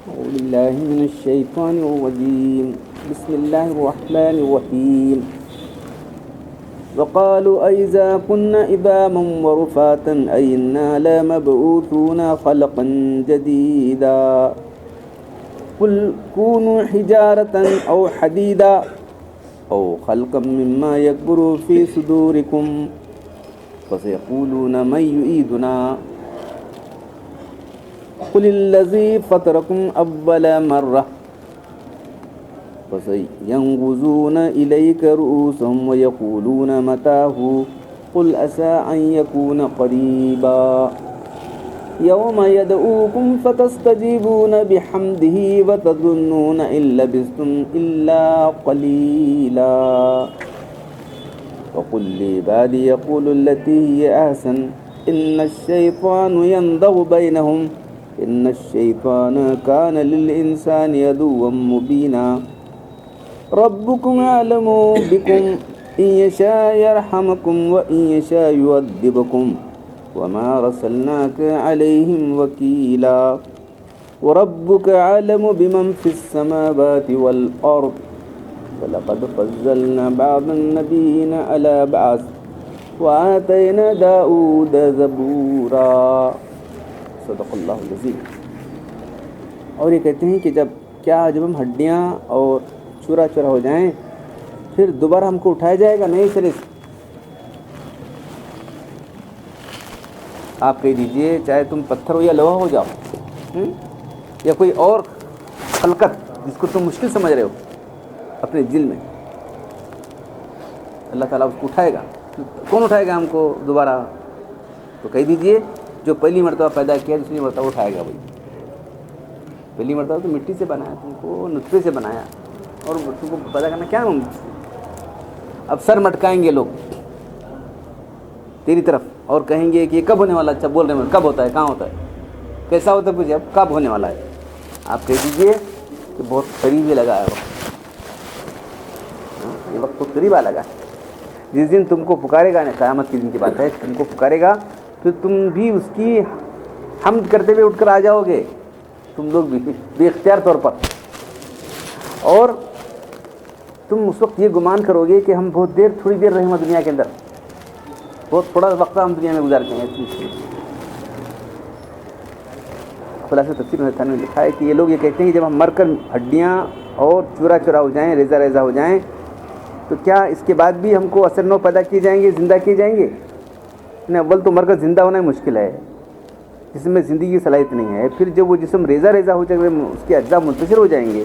أعوذ بالله من الشيطان الرجيم. بسم الله الرحمن الرحيم. وقالوا أئذا كنا عظاما ورفاتا أئنا لمبعوثون خلقا جديدا قل كونوا حجارة أو حديدا أو خلقا مما يكبر في صدوركم فسيقولون من يعيدنا قل الذي فطركم أول مرة فسينغضون إليك رؤوسهم ويقولون متاه قل عسى أن يكون قريبا يوم يدعوكم فتستجيبون بحمده وتظنون إن لبثتم إلا قليلا وقل لعبادي يقولوا التي هي أحسن إن الشيطان ينزغ بينهم إن الشيطان كان للإنسان عدوا مبينا ربكم أعلم بكم إن يشاء يرحمكم وإن يشاء يعذبكم وما أرسلناك عليهم وكيلا وربك أعلم بمن في السماوات والأرض ولقد فضلنا بعض النبيين على بعض وآتينا داود زبورا صدق اللہ العظیم. اور یہ کہتے ہیں کہ جب ہم ہڈیاں اور چورا چورا ہو جائیں پھر دوبارہ ہم کو اٹھایا جائے گا نئے سرے سے. آپ کہہ دیجئے چاہے تم پتھر ہو یا لوہا ہو جاؤ یا کوئی اور خلقت جس کو تم مشکل سمجھ رہے ہو اپنے دل میں، اللہ تعالیٰ اس کو اٹھائے گا. کون اٹھائے گا ہم کو دوبارہ؟ تو کہہ دیجئے جو پہلی مرتبہ پیدا کیا دوسری مرتبہ اٹھائے گا. بھائی پہلی مرتبہ تو مٹی سے بنایا، تم کو نطفے سے بنایا اور تم کو پیدا کرنا کیا ہوں. اب سر مٹکائیں گے لوگ تیری طرف اور کہیں گے کہ یہ کب ہونے والا. اچھا بول رہے ہیں کب ہوتا ہے، کہاں ہوتا ہے، کیسا ہوتا ہے، پوچھے اب کب ہونے والا ہے. آپ کہہ دیجئے کہ بہت قریب ہی لگا ہے وقت. یہ وقت تو قریب آ لگا. جس دن تم کو پکارے گا، قیامت کے دن کی بات ہے، تم کو پکارے گا تو تم بھی اس کی حمد کرتے ہوئے اٹھ کر آ جاؤ گے، تم لوگ بھی بے اختیار طور پر. اور تم اس وقت یہ گمان کرو گے کہ ہم بہت دیر، تھوڑی دیر رہے ہیں دنیا کے اندر، بہت تھوڑا وقت ہم دنیا میں گزارتے ہیں. خلاصہ تفسیر میں لکھا ہے کہ یہ لوگ یہ کہتے ہیں کہ جب ہم مر کر ہڈیاں اور چورا چورا ہو جائیں، ریزہ ریزہ ہو جائیں، تو کیا اس کے بعد بھی ہم کو اثر نو پیدا کیے جائیں گے، زندہ کیے جائیں گے؟ اول تو مر کر زندہ ہونا مشکل ہے، جسم میں زندگی کی صلاحیت نہیں ہے. پھر جب وہ جسم ریزہ ریزہ ہو جائے، اس کے اجزاء منتشر ہو جائیں گے،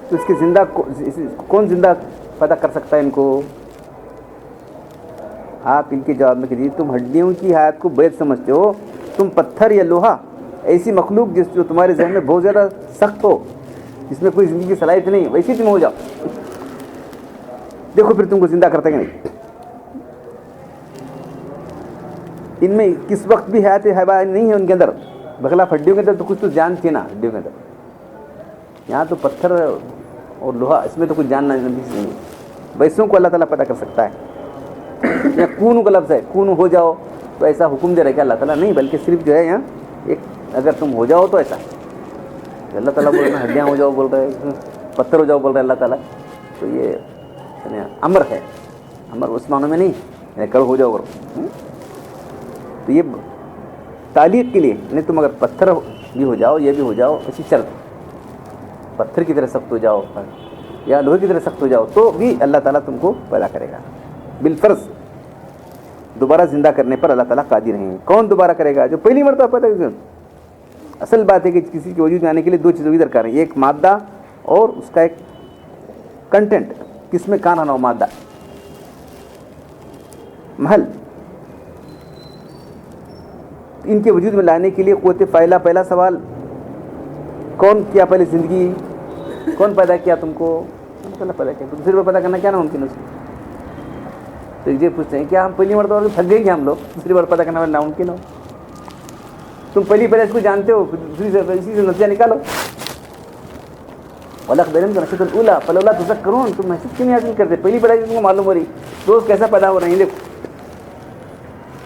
تو اس کے زندہ کون زندہ پیدا کر سکتا ہے ان کو؟ آپ ان کے جواب میں کہیے تم ہڈیوں کی حیات کو بیت سمجھتے ہو، تم پتھر یا لوہا، ایسی مخلوق جو تمہارے ذہن میں بہت زیادہ سخت ہو، جس میں کوئی زندگی کی صلاحیت نہیں، ویسی تم ہو جاؤ. دیکھو پھر تم کو زندہ کرتے کہ نہیں. ان میں کس وقت بھی حیات حیوان نہیں ہے ان کے اندر، بخلاف ہڈیوں کے اندر تو کچھ تو جان تھی نا ہڈیوں کے اندر. یہاں تو پتھر اور لوہا، اس میں تو کچھ جاننا نہیں ہے. ویسوں کو اللہ تعالیٰ پیدا کر سکتا ہے. یا کون کا لفظ ہے، کون ہو جاؤ، تو ایسا حکم دے رہا ہے کہ اللہ تعالیٰ نہیں، بلکہ صرف جو ہے یہاں ایک اگر تم ہو جاؤ تو ایسا اللہ تعالیٰ بول رہے ہیں ہڈیاں ہو جاؤ بول رہے ہیں، پتھر ہو جاؤ بول رہے ہیں اللہ تعالیٰ. تو یہ امر ہے، امر اس معنی میں نہیں کرو ہو جاؤ کرو. تو یہ تعلیق کے لیے نہیں، تم اگر پتھر بھی ہو جاؤ یہ بھی ہو جاؤ، اسی شرط پتھر کی طرح سخت ہو جاؤ یا لوہے کی طرح سخت ہو جاؤ تو بھی اللہ تعالیٰ تم کو پیدا کرے گا بالفرض. دوبارہ زندہ کرنے پر اللہ تعالیٰ قادر ہیں. کون دوبارہ کرے گا؟ جو پہلی مرتبہ پیدا کرے. اصل بات ہے کہ کسی کے وجود میں آنے کے لیے دو چیزوں کی درکار ہیں، ایک مادہ اور اس کا ایک کنٹینٹ، کس میں کہاں رہنا ہو، مادہ محل. ان کے وجود میں لانے کے لیے قوت فاعلہ. پہلا سوال کون کیا پہلے زندگی، کون پیدا کیا تم کو؟ اللہ پیدا کیا. دوسری بار پیدا کرنا کیا ناممکن ہے؟ تو یہ پوچھتے ہیں کیا ہم پہلی مرتبہ تھک گئے کہ ہم لوگ دوسری بار پیدا کرنا ناممکن ہو؟ تم پہلی پہلے اس کو جانتے ہو، دوسری سے اسی سے نتیجہ نکالو. وَلَقْ بَيَنَّا نَشَأَةَ الْأُولَىٰ فَلَوْلَا تَذَكَّرُونَ. تم محسوس کیوں نہیں حاصل کرتے؟ پہلی پہلی تم کو معلوم ہو رہی روز کیسا پیدا ہو رہے ہیں. دیکھو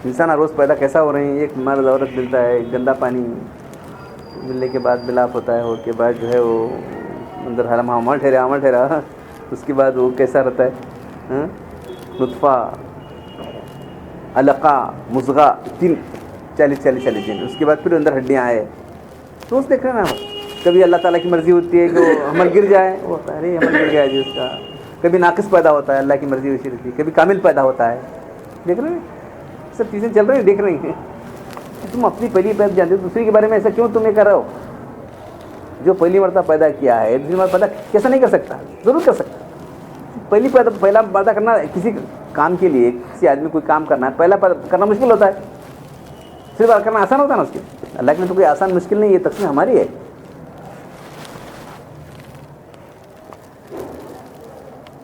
انسان روز پیدا کیسا ہو رہے ہیں، ایک مرد عورت ملتا ہے، گندا پانی، ملنے کے بعد ملاپ ہوتا ہے, ہو کے بعد جو ہے وہ اندر حرم عمل ٹھہرا, اس کے بعد وہ کیسا رہتا ہے, نطفہ, علقہ, مضغہ, 40 دن, اس کے بعد پھر اندر ہڈیاں آئے. تو اس دیکھ رہے ہیں نا, کبھی اللہ تعالیٰ کی مرضی ہوتی ہے کہ وہ حمل گر جائے, وہ ہوتا ہے ارے حمل گر گیا جی اس کا. کبھی ناقص پیدا ہوتا ہے, اللہ کی مرضی ہوتی رہتی ہے. کبھی کامل پیدا ہوتا ہے. دیکھ رہے ہیں سب چیزیں چل رہی ہیں, دیکھ رہی ہیں. تم اپنی پہلی پیدا جانتے ہو, دوسری کے بارے میں ایسا کیوں تم یہ کر رہے ہو؟ جو پہلی مرتبہ پیدا کیا ہے دوسری مرتبہ پیدا کیسا نہیں کر سکتا؟ ضرور کر سکتا. پہلا پیدا کرنا کسی کام کے لیے, کسی آدمی کوئی کام کرنا ہے, پہلا کرنا مشکل ہوتا ہے, پھر بار کرنا آسان ہوتا ہے نا اس کے. اللہ کے لیے تو کوئی آسان مشکل نہیں, یہ تقسیم ہماری ہے.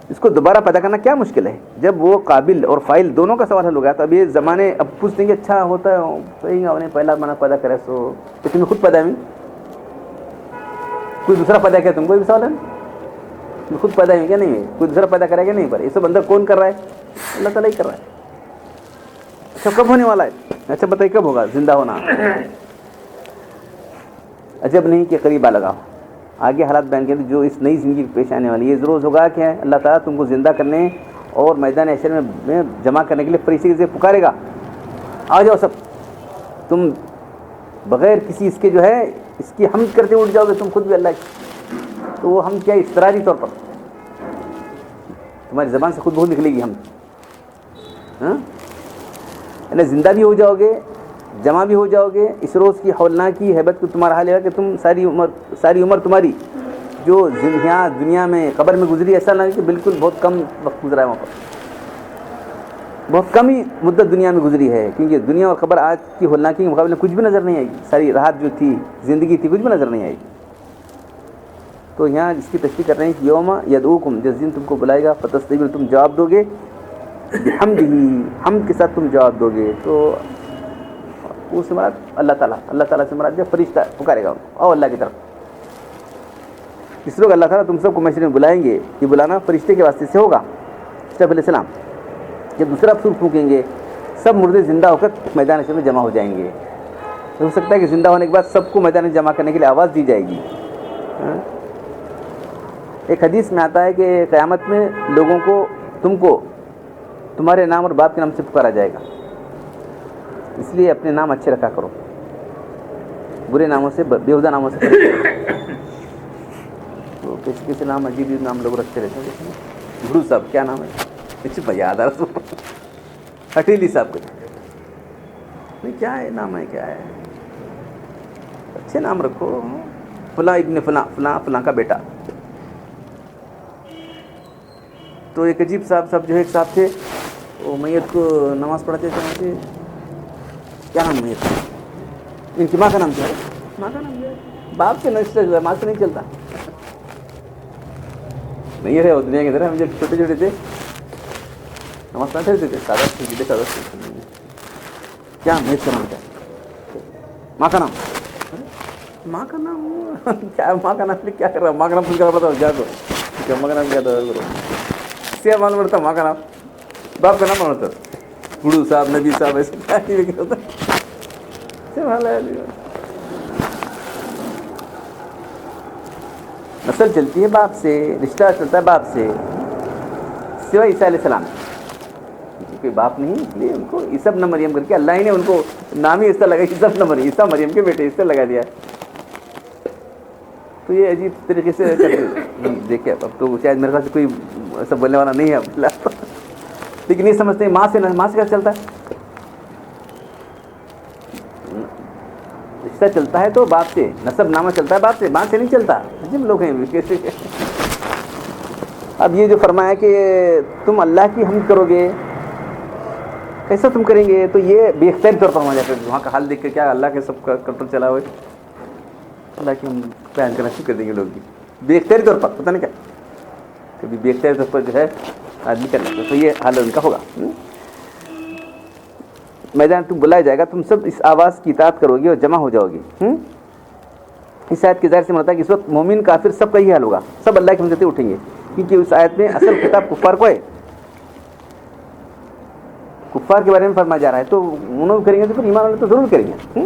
اس کو دوبارہ پیدا کرنا کیا مشکل ہے؟ جب وہ قابل اور فائل دونوں کا سوال حل ہو گیا تو اب یہ زمانے اب پوچھتے ہیں کہ اچھا ہوتا ہے صحیح ہے, انہیں پہلا بنا پیدا کرے سو کہ تمہیں خود پیدا ہوئی, کوئی دوسرا پیدا کیا؟ تم کو بھی سوال ہے نا, خود پیدا ہوئی کیا نہیں ہے, کوئی دوسرا پیدا کرے گا نہیں, پر یہ سب اندر کون کر رہا ہے؟ اللہ تعالیٰ ہی کر رہا ہے. اچھا کب ہونے والا ہے؟ اچھا بتائیے کب ہوگا زندہ ہونا؟ عجب نہیں کہ قریب آ لگا. آگے حالات بیان کرتے جو اس نئی زندگی پیش آنے والی, یہ ضرور ہوگا کہ اللہ تعالیٰ تم کو زندہ کرنے اور میدان حشر میں جمع کرنے کے لیے فرشتے سے پکارے گا, آ جاؤ سب. تم بغیر کسی اس کے جو ہے اس کی حمد کرتے اٹھ جاؤ گے تم خود بھی اللہ کی. تو وہ ہم کیا اضطراری طور پر تمہاری زبان سے خود بہت نکلے گی ہم, یعنی زندہ بھی ہو جاؤ گے, جمع بھی ہو جاؤ گے. اس روز کی ہولناکی ہیبت کو تمہارا حال ہے کہ تم ساری عمر تمہاری جو دنیا میں قبر میں گزری, ایسا لگے کہ بالکل بہت کم وقت گزرا ہے وہاں پر, بہت کم ہی مدت دنیا میں گزری ہے. کیونکہ دنیا اور قبر آج کی ہولناکی کے مقابلے میں کچھ بھی نظر نہیں آئے گی. ساری راحت جو تھی, زندگی تھی, کچھ بھی نظر نہیں آئے گی. تو یہاں اس کی تشریح کر رہے ہیں کہ یوم یدعوکم, جس دن تم کو بلائے گا, فتستجیبون, تم جواب دو گے, بحمدہ, حمد کے ساتھ تم جواب دو گے. تو وہ سے مراد اللہ تعالیٰ سے مراد جو فرشتہ پکارے گا او اللہ کی طرف. اس لوگ اللہ تعالیٰ تم سب کو محشر میں بلائیں گے. یہ بلانا فرشتے کے واسطے سے ہوگا. علیہ السلام جب دوسرا سور پھونکیں گے, سب مردے زندہ ہو کر میدان حشر میں جمع ہو جائیں گے. ہو سکتا ہے کہ زندہ ہونے کے بعد سب کو میدان میں جمع کرنے کے لیے آواز دی جائے گی. ایک حدیث میں آتا ہے کہ قیامت میں لوگوں کو تم کو تمہارے نام اور باپ کے نام سے پکارا جائے گا. اس لیے اپنے نام اچھے رکھا کرو, برے ناموں سے, بیہودہ ناموں سے. تو کسی نام عجیب نام لوگ رکھتے رہتے ہیں. گھڑو صاحب کیا نام ہے؟ یاد آ رہا, ہٹیلی صاحب کا نہیں, کیا ہے نام ہے, کیا ہے, اچھے نام رکھو. فلاں ابن فلاں, فلاں کا بیٹا. تو ایک عجیب صاحب جو ہے ایک صاحب تھے, وہ میت کو نماز پڑھاتے تھے. کیا نام میت تھا؟ ان کی ماں کا نام کیا ہے؟ ماں کا نام کیا ہے؟ باپ سے نہیں, ماں سے نہیں چلتا. نہیں رہے وہ دنیا کے اندر. ہم جب چھوٹے تھے نماز پڑھتے تھے, سادہ کیا میت کا نام کیا ہے؟ ماں کا نام کیا, ماں کا نام کیا کر رہا, ماں کا نام پوچھ کر پڑتا جا کو, ماں کا نام کیا تھا, کیا معلوم پڑتا ماں کا نام, باپ کا نام معلوم پڑتا. گڑو صاحب, نبی صاحب, ایسے کیا ہوتا ہے. نسل چلتی ہے باپ سے, رشتہ چلتا ہے باپ سے, سوائے عیسیٰ علیہ السلام. کوئی باپ نہیں, اس لیے ان کو عیسیٰ ابن مریم کر کے اللہ ہی نے ان کو نام ہی ایسا لگا, عیسیٰ ابن مریم, عیسیٰ مریم کے بیٹے, اس سے لگا دیا. تو یہ عجیب طریقے سے دیکھے. اب تو شاید میرے خیال سے کوئی ایسا بولنے والا نہیں ہے, لیکن یہ سمجھتے ہیں ماں سے کیا چلتا ہے, رشتہ چلتا ہے تو باپ سے, نسب نامہ چلتا ہے باپ سے, ماں سے نہیں چلتا. عجیب لوگ ہیں کیسے. اب یہ جو فرمایا کہ تم اللہ کی حمد کرو گے, کیسا تم کریں گے؟ تو یہ بے اختیاری طور پر ہو جاتا ہے. وہاں کا حال دیکھ کے کیا اللہ کے سب کا کنٹرول چلا ہوئے, اللہ کی ہم بیان کرنا شروع کر دیں گے لوگ بھی بے اختیاری طور پر. پتہ نہیں کیا کبھی بے اختیاری طور پر جو ہے آدمی کر لیتا. تو یہ حال ان کا ہوگا. میدان تم بلایا جائے گا, تم سب اس آواز کی اطاعت کرو گے اور جمع ہو جاؤ گے. اس آیت کے ظاہر سے مراد ہے کہ اس وقت مومن کافر سب کا ہی حال ہوگا, سب اللہ کی حمد کرتے اٹھیں گے. کیونکہ اس آیت میں اصل خطاب کفار کو ہے, کفار کے بارے میں فرمایا جا رہا ہے. تو انہوں کریں گے تو پھر ایمان والے تو ضرور کریں گے.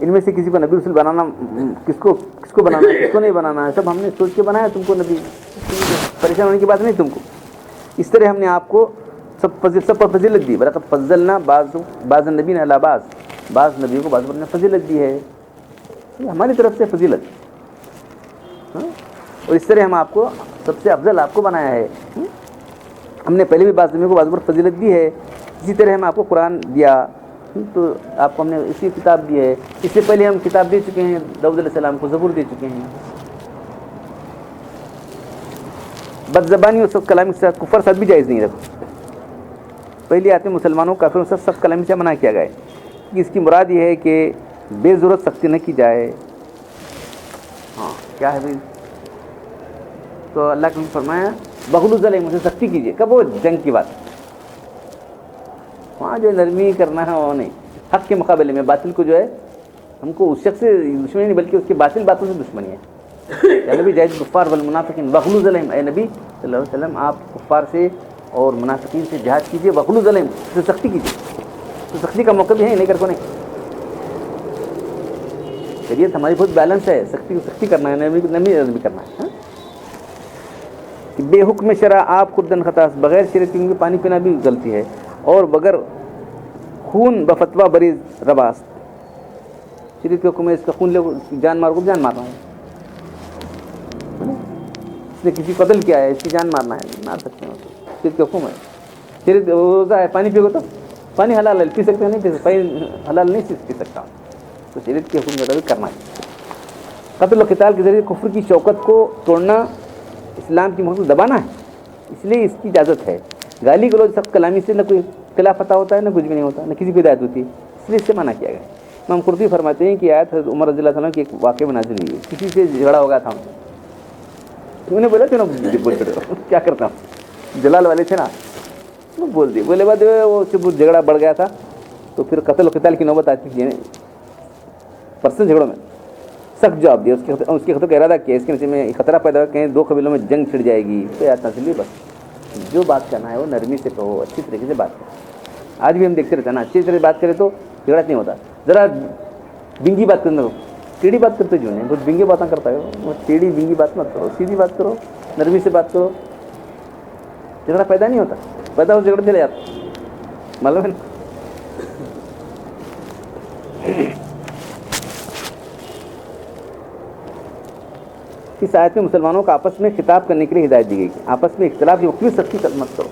ان میں سے کسی کو نبی رسول بنانا کس کو بنانا ہے، کس کو نہیں بنانا ہے، سب ہم نے سوچ کے بنایا تم کو نبی، پریشان ہونے کی بات نہیں تم کو. اس طرح ہم نے آپ کو سب پر فضیلت دی. برکت فضلنا بعض النبیین علی بعض نبیوں کو بعض پر نے فضیلت دی ہے، یہ ہماری طرف سے فضیلت. اور اس طرح ہم آپ کو سب سے افضل آپ کو بنایا ہے. ہم نے پہلے بھی بعض نبیوں کو بعض پر فضیلت دی ہے. اسی طرح ہم آپ کو قرآن دیا، تو آپ کو ہم نے اسی کتاب دی ہے. اس سے پہلے ہم کتاب دے چکے ہیں، داؤد علیہ السلام کو زبور دے چکے ہیں. بد زبانی اور سب کلامی کے ساتھ کفر ساتھ بھی جائز نہیں. رکھو پہلی آتے مسلمانوں کافروں سے سخت کلامی سے منع کیا گیا ہے. اس کی مراد یہ ہے کہ بے ضرورت سختی نہ کی جائے. ہاں کیا ہے بھائی، تو اللہ نے فرمایا بغلوظ علیہم، مجھ سے سختی کیجیے. کب؟ وہ جنگ کی بات، وہاں جو نرمی کرنا ہے وہ نہیں. حق کے مقابلے میں باطل کو جو ہے، ہم کو اس شخص سے دشمنی نہیں بلکہ اس کے باطل باتوں سے دشمنی ہے. یا نبی جاہد کفار والمنافقین بغلوظ علیہم، اے نبی صلی اللہ علیہ وسلم آپ کفار سے اور منافقین سے جہاد کیجیے. بغلوظ علیہم، اس سے سختی کیجیے. تو سختی کا موقع بھی ہے، نہیں کر کو نہیں. شریعت ہماری بہت بیلنس ہے. سختی کرنا ہے، نرمی کرنا ہے. بے حکم شرع آپ خردن خطا، بغیر شریعت کے پانی پینا بھی غلطی ہے. اور بغیر خون بفتوا بریز رباست، شریعت کے حکم ہے اس کا خون لے جان مار کو جان مارنا ہے. اس نے کسی قتل کیا ہے، اس کی جان مارنا ہے، مار سکتے ہیں. شریعت کے حکم ہے. شریعت روزہ ہے، پانی پیو تو پانی حلال ہے، پی سکتے ہیں نہیں پی سکتے، پانی حلال نہیں پی سکتا. تو شریعت کے حکم کے مطابق کرنا ہے. قتل و قتال کے ذریعے کفر کی شوکت کو توڑنا اسلام کی محبت دبانا ہے، اس لیے اس کی اجازت ہے. گالی گلوچ سخت کلامی سے نہ کوئی خلاف پتہ ہوتا ہے، نہ کچھ بھی نہیں ہوتا، نہ کسی کو ہدایت ہوتی ہے، اس لیے اس سے منع کیا گیا. امام قرطبی فرماتے ہیں کہ آیت حضرت عمر رضی اللہ عنہ کی ایک واقعہ میں نازل ہوئی ہے. کسی سے جھگڑا ہو گیا تھا، انہوں نے بولا تھا نا کیا کرتا ہوں، جلال والے تھے نا، وہ بول دی. بولے بعد وہ جھگڑا بڑھ گیا تھا، تو پھر قتل و قتال کی نوبت آتی تھی. پرسنل جھگڑوں میں سخت جواب دیا، اس کے خطوں کا ارادہ کیا. اس کے نتیجے میں خطرہ پیدا ہوا کہ دو قبیلوں میں جنگ چھڑ جائے گی. تو آیت نازل ہوئی. بس جو بات کرنا ہے وہ نرمی سے کہو، اچھی طریقے سے بات کرو. آج بھی ہم دیکھتے رہتے ہیں نا، اچھی طرح بات کرے تو جھگڑا نہیں ہوتا. ذرا بنگی بات کرنا، ٹیڑھی بات کرتے جو نہیں، بہت بنگی باتیں کرتا ہے وہ. ٹیڑھی بنگی بات مت کرو، سیدھی بات کرو، نرمی سے بات کرو. جھگڑا پیدا نہیں ہوتا، پیدا ہو جھگڑا چلے جاتا. معلوم ہے نا. اس آیت میں مسلمانوں کو آپس میں خطاب کرنے کے لیے ہدایت دی گئی کہ آپس میں اختلاف کی وقت بھی سختی مت کرو.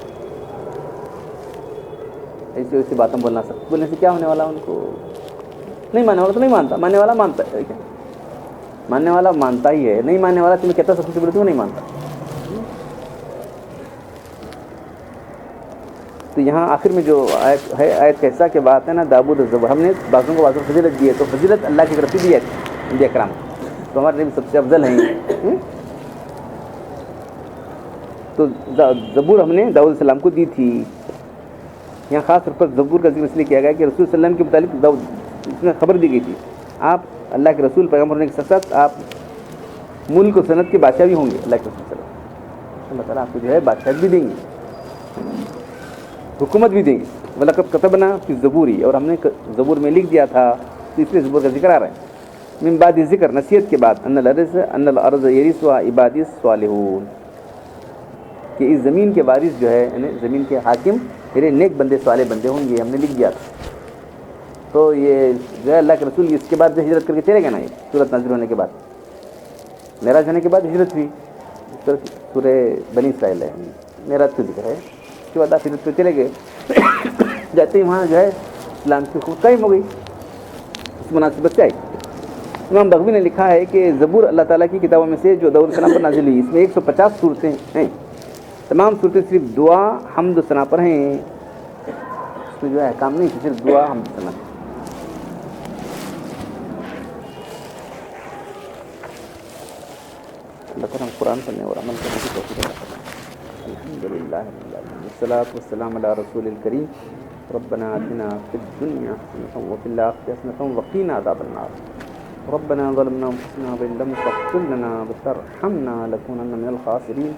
ایسی ویسی باتیں بولنا، سخت بولنے سے کیا ہونے والا؟ ان کو نہیں ماننے والا تو نہیں مانتا، ماننے والا مانتا ہے. کیا ماننے والا مانتا ہی ہے، نہیں ماننے والا تمہیں کہتا سختی سے بولے تو نہیں مانتا. تو یہاں آخر میں جو آیت ہے، آیت کا حصہ کے بات ہے نا، داؤد اور زبور، ہم نے بعضوں کو بعضوں فضیلت دی ہے. تو فضیلت اللہ کی طرف سے دی ہے. انبیاء کرام تو ہمارے نبی سب سے افضل ہیں. تو زبور ہم نے داؤد علیہ السلام کو دی تھی. یہاں خاص طور پر زبور کا ذکر اس لیے کیا گیا کہ رسول صلی اللہ علیہ وسلم کے متعلق داؤد اس میں خبر دی گئی تھی. آپ اللہ کے رسول پیغمبر ہونے کے ساتھ ساتھ آپ ملک و صنعت کے بادشاہ بھی ہوں گے. اللہ کے رسول صلی اللہ علیہ وسلم، اللہ تعالیٰ آپ کو جو ہے بادشاہت بھی دیں گے، حکومت بھی دیں گے. وَلَقَدْ كَتَبْنَا فِي الزُّبُورِ، اور ہم نے زبور میں لکھ دیا تھا. تو اس لیے زبور کا ذکر آ رہا ہے. من بعد ذکر، نصیحت کے بعد، ان الارض یرثها عبادی الصالحون، کہ اس زمین کے وارث جو ہے، یعنی زمین کے حاکم میرے نیک بندے صالح بندے ہوں گے. ہم نے لکھ دیا تھا. تو یہ جو ہے اللہ کے رسول اس کے بعد جو ہجرت کر کے چلے گئے نا، یہ سورت نازل ہونے کے بعد، معراج ہونے کے بعد ہجرت ہوئی. سورہ بنی اسرائیل ہے، معراج کا ذکر ہے. اس کے بعد آپ ہجرت پہ چلے گئے. جاتے ہی وہاں جو ہے اسلام کی خود قائم ہو گئی. اس مناسبت سے آئی. امام بغوی نے لکھا ہے کہ زبور اللہ تعالیٰ کی کتابوں میں سے جو داؤد السلام پر نازل ہوئی، اس میں 150 صورتیں ہیں. تمام صورتیں صرف دعا حمد و ثنا پر ہیں. اس میں جو ہے احکام نہیں، صرف دعا حمد و ثنا. اللہ تعالیٰ ہم قرآن پڑھنے اور عمل کرنے کی توفیق عطا فرمائے. الحمدللہ رب العالمین، والصلاۃ والسلام علی رسول الکریم. ربنا آتنا فی الدنیا حسنۃ وفی الآخرۃ حسنۃ وقنا عذاب النار. ربنا ظلمنا انفسنا وان لم تغفر لنا وترحمنا لنكونن من الخاسرین.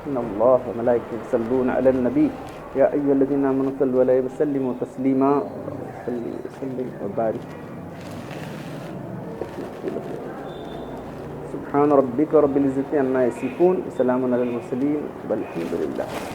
ان اللہ وملائکته یصلون علی النبی یا ایھا الذین آمنوا صلوا علیہ وسلموا تسلیما. صلی وسلم وبارک. سبحان ربک رب العزت عما یصفون، سلام علی المرسلین والحمد للہ.